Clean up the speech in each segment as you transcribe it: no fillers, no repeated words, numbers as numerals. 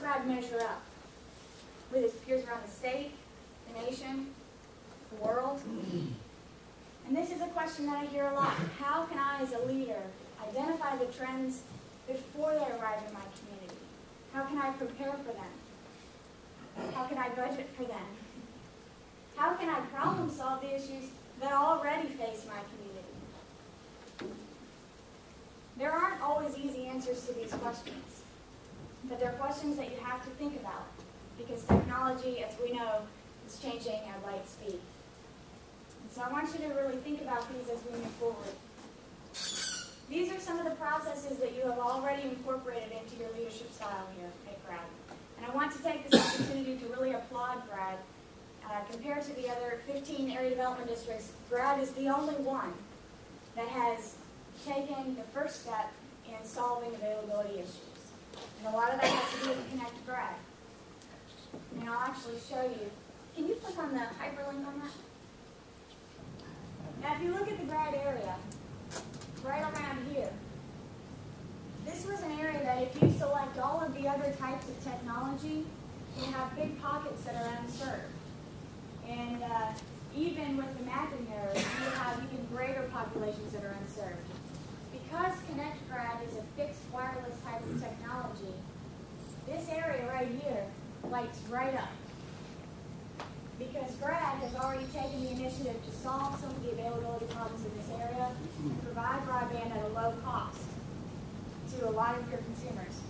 GRADD measure up with its peers around the state, the nation, the world? And this is a question that I hear a lot. How can I, as a leader, identify the trends before they arrive in my community? How can I prepare for them? How can I budget for them? How can I problem solve the issues that already face my community? There aren't always easy answers to these questions, but they're questions that you have to think about because technology, as we know, is changing at light speed. And so I want you to really think about these as we move forward. These are some of the processes that you have already incorporated into your leadership style here at GRADD. And I want to take this opportunity to really applaud GRADD. Compared to the other 15 area development districts, GRADD is the only one that has taken the first step in solving availability issues. And a lot of that has to do with Connect GRADD. And I'll actually show you. Can you click on the hyperlink on that? Now if you look at the GRADD area, right around here, this was an area that if you select all of the other types of technology, you have big pockets that are unserved. And even with the mapping errors, you have even greater populations that are unserved. Because Connect GRADD is a fixed wireless type of technology, this area right here lights right up. Because GRADD has already taken the initiative to solve some of the availability problems in this area and provide broadband at a low cost to a lot of your consumers.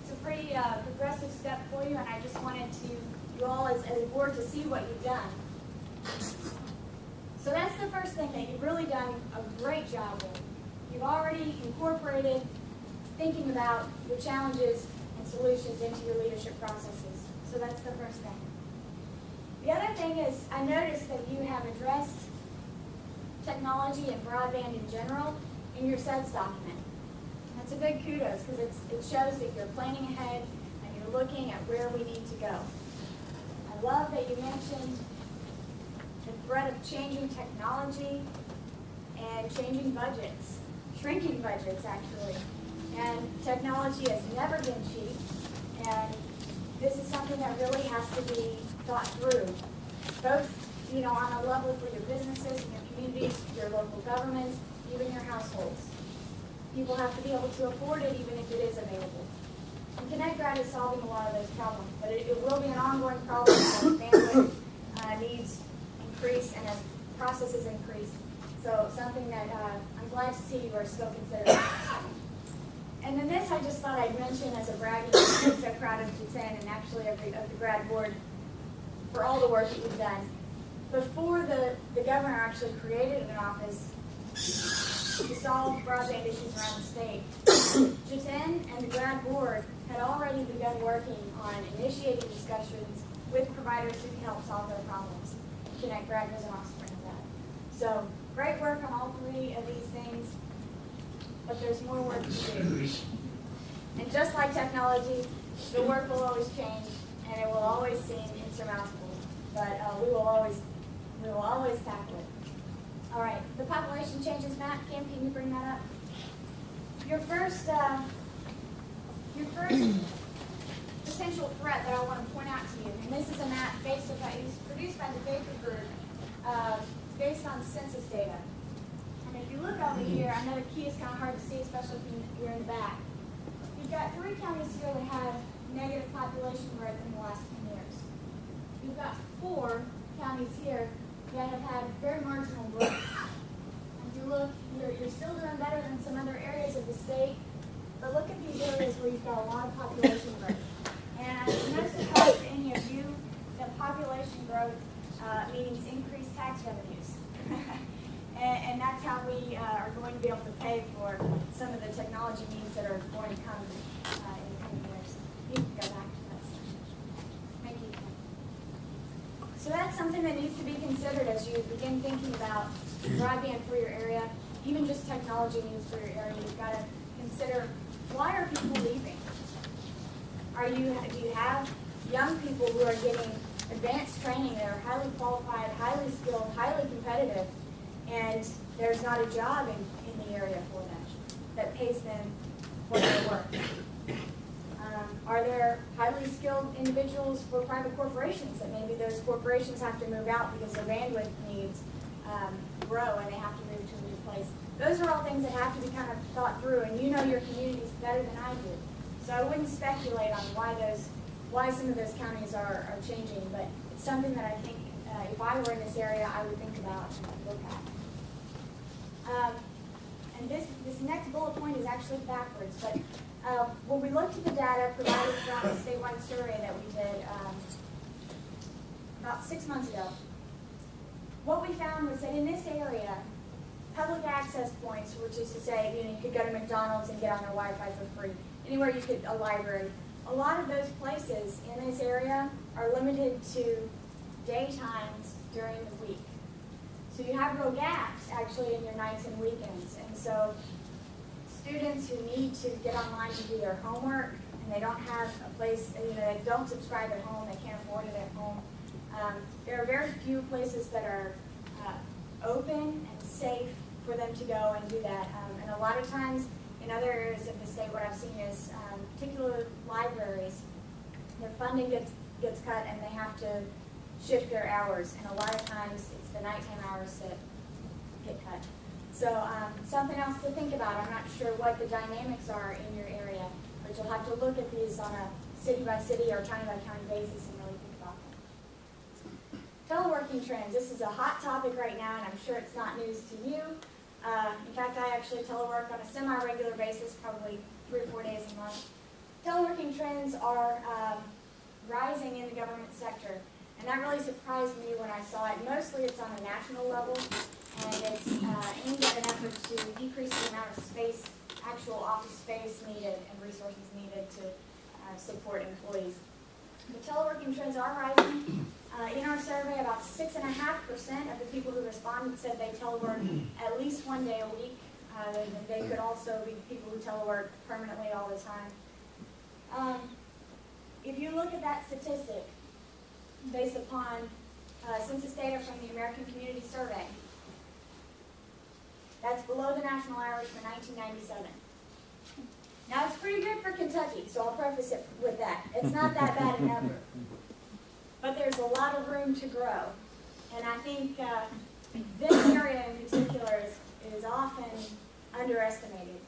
It's a pretty progressive step for you, and I just wanted you all as a board to see what you've done. So that's the first thing that you've really done a great job with. You've already incorporated thinking about your challenges and solutions into your leadership processes. So that's the first thing. The other thing is I noticed that you have addressed technology and broadband in general in your SEDS document. That's a big kudos because it shows that you're planning ahead and you're looking at where we need to go. I love that you mentioned the threat of changing technology and changing budgets, shrinking budgets actually. And technology has never been cheap, and this is something that really has to be thought through, both on a level for your businesses and your communities, your local governments, even your households. People have to be able to afford it even if it is available. And Connect GRADD is solving a lot of those problems, but it will be an ongoing problem as bandwidth needs increase and as processes increase. So something that I'm glad to see you are still considering. And then this I just thought I'd mention as a bragging. I'm so proud of J10 and actually of the GRADD board for all the work that you've done. Before the governor actually created an office to solve broadband issues around the state, J10 and the GRADD board had already begun working on initiating discussions with providers who can help solve their problems. Connect GRADD was an offspring of that. So great work on all three of these things, but there's more work to do. And just like technology, the work will always change and it will always seem insurmountable, but we will always tackle it. All right, the population changes map. Kim, can you bring that up? Your first potential threat that I want to point out to you, and this is a map produced by the Baker Group, based on census data. And if you look over here, I know the key is kind of hard to see, especially if you're in the back. You've got 3 counties here that have negative population growth in the last 10 years. You've got 4 counties here that have had very marginal growth. If you look, you're still doing better than some other areas of the state, but look at these areas where you've got a lot of population growth. And it's no surprise to any of you that population growth means increased tax revenues. And that's how we are going to be able to pay for some of the technology needs that are going to come in the coming years. You can go back to that slide. Thank you. So that's something that needs to be considered as you begin thinking about broadband for your area, even just technology needs for your area. You've got to consider, why are people leaving? Do you have young people who are getting advanced training that are highly qualified, highly skilled, highly competitive, and there's not a job in the area for them that pays them for their work? Are there highly skilled individuals for private corporations that maybe those corporations have to move out because their bandwidth needs grow and they have to move to a new place? Those are all things that have to be kind of thought through, and you know your communities better than I do. So I wouldn't speculate on why some of those counties are changing, but it's something that I think if I were in this area, I would think about and look at. And this next bullet point is actually backwards, but when we looked at the data provided from the statewide survey that we did about 6 months ago, what we found was that in this area, public access points, which is to say, you could go to McDonald's and get on their Wi-Fi for free, anywhere you could, a library. A lot of those places in this area are limited to daytimes during the week. So you have real gaps actually in your nights and weekends. And so students who need to get online to do their homework and they don't have a place, they don't subscribe at home, they can't afford it at home. There are very few places that are open and safe for them to go and do that. And a lot of times in other areas of the state, what I've seen is particular libraries, their funding gets cut and they have to shift their hours. And a lot of times it's the nighttime hours that get cut. So something else to think about. I'm not sure what the dynamics are in your area, but you'll have to look at these on a city-by-city or county-by-county basis and really think about them. Teleworking trends. This is a hot topic right now, and I'm sure it's not news to you. In fact, I actually telework on a semi-regular basis, probably 3 or 4 days a month. Teleworking trends are rising in the government sector, and that really surprised me when I saw it. Mostly it's on a national level, and it's aimed at an effort to decrease the amount of space, actual office space needed and resources needed to support employees. The teleworking trends are rising. In our survey, about 6.5% of the people who responded said they telework at least 1 day a week. They could also be people who telework permanently all the time. If you look at that statistic, based upon census data from the American Community Survey, that's below the national average for 1997. Now, it's pretty good for Kentucky, so I'll preface it with that. It's not that bad a number. But there's a lot of room to grow. And I think this area in particular is often underestimated.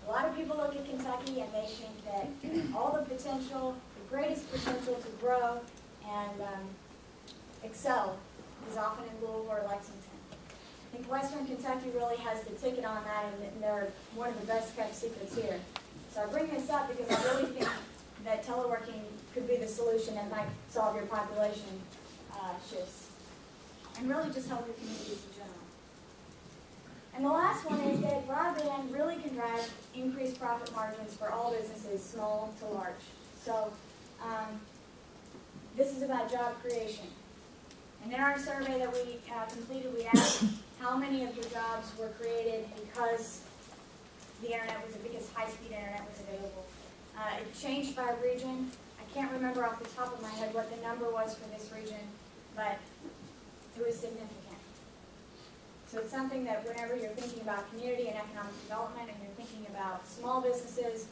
A lot of people look at Kentucky and they think that all the potential, the greatest potential to grow and excel is often in Louisville or Lexington. I think Western Kentucky really has the ticket on that, and they're one of the best kept secrets here. So I bring this up because I really think that teleworking could be the solution and might solve your population shifts and really just help your communities in general. And the last one is that broadband really can drive increased profit margins for all businesses, small to large. So this is about job creation. And in our survey that we completed, we asked how many of your jobs were created because high-speed internet was available. It changed by region. I can't remember off the top of my head what the number was for this region, but it was significant. So it's something that whenever you're thinking about community and economic development and you're thinking about small businesses,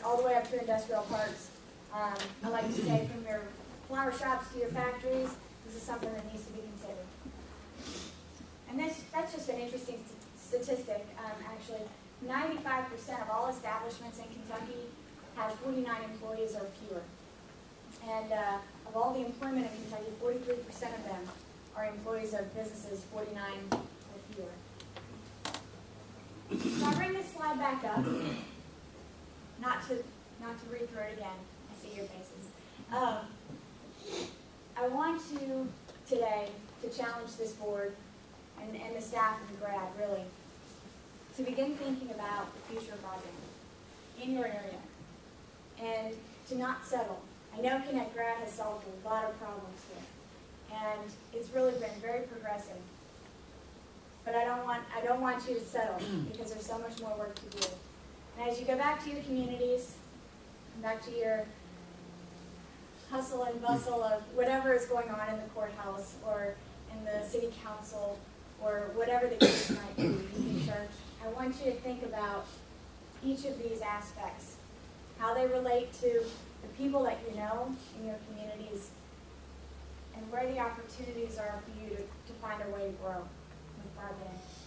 all the way up to industrial parks, I like to say from your flower shops to your factories, this is something that needs to be considered. And that's just an interesting statistic. Actually, 95% of all establishments in Kentucky have 49 employees or fewer. And of all the employment in Kentucky, 43% of them are employees of businesses 49 or fewer. So I bring this slide back up, not to read through it again. I see your faces. I want to today to challenge this board and the staff of GRADD, really, to begin thinking about the future of broadband in your area and to not settle. I know GRADD has solved a lot of problems here, and it's really been very progressive. But I don't want you to settle because there's so much more work to do. And as you go back to your communities, back to your hustle and bustle of whatever is going on in the courthouse or in the city council or whatever the case might be in church, I want you to think about each of these aspects, how they relate to the people that you know in your communities, and where the opportunities are for you to find a way to grow with broadband.